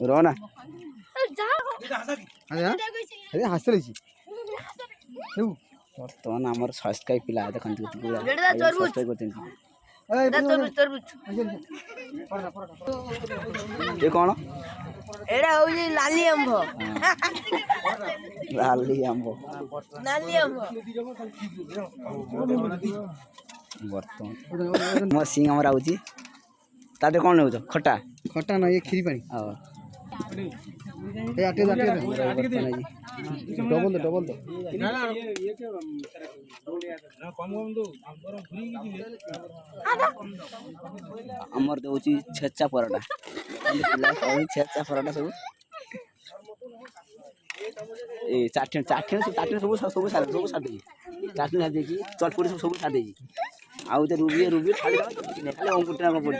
रोना हसल बर्तमान आम सब्सक्राइब पिला देखते ये कौन लाली आंब लाली आंब बर्तमान मो सिंह आमर आउची ताते कौन नेउछ खट्टा खट्टा ना ये खीरी पानी ए आटे डबल दो आमर दउची छेचा परोटा छेचा परोटा सब ए चाटनी सब साथ चाटनी साथ देखी चटपटी सब साथ देखी आउ तो रूबी खाली खाली अंकुटा में पड़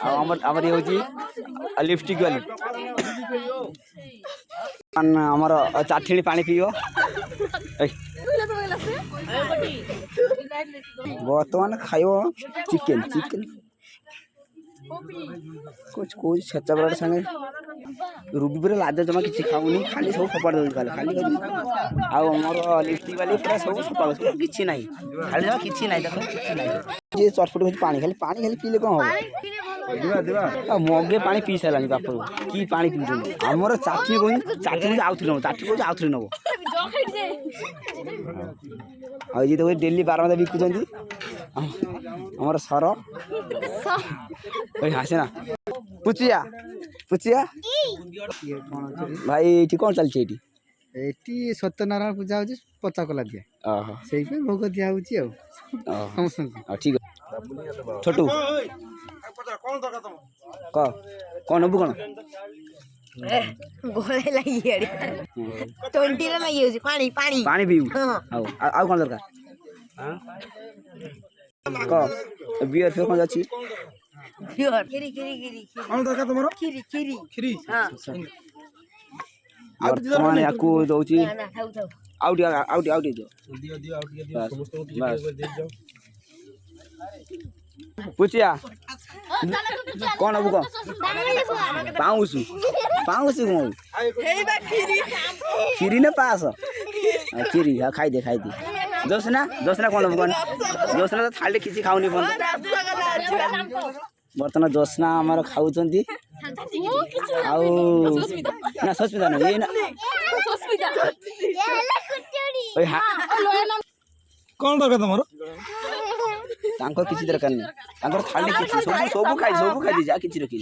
आमर ये होची लिपस्टिक वाली आमर चाटनी पानी पीओ बर्तमान खाइब चिकेन कुछ छेचा पराठा संगे रूबी पूरा लाज जमा किसी खाऊनी खाली सब फपाड़ दे खाली आमर लिपस्टिक वाली पूरा सब फपाड़ किसी ना खाली जमा किसी ना देख ये चटपट हो पानी खाली पीले कौन हम मगे पानी पी सारा बाप कि पानी पी आमर चाटनी चाटनी आउथरे नब ये तो डेली 12 मत बिकुंट आमर सर हासे ना पुचिया भाई ये कौन चलती एटी सत्यनारायण पूजा हो पचा कला दिया से भोग दिया समस्त ठीक है छोटू कौन नबू कौन गोले लगी 20 लगी पानी पीऊ आउ कौन दरकार बियर फिर कौन अच्छी खीरी कौन दरकार तुमरो खीरी वर्तमान याकू दउची आउट दियो पुचिया कौन अब कौन पाऊसु कौन खीरी ने पास खीरी खाई दे जोसना कौन अब कौन जोसना तो थाली किसी खाऊनी बंद बर्तमान जोसना आमर खाऊ ना सस्मिता ना ये ना कौन दरकार तुमरो किसी दरकार नहीं थाली किसी सब खाई जा किसी रखी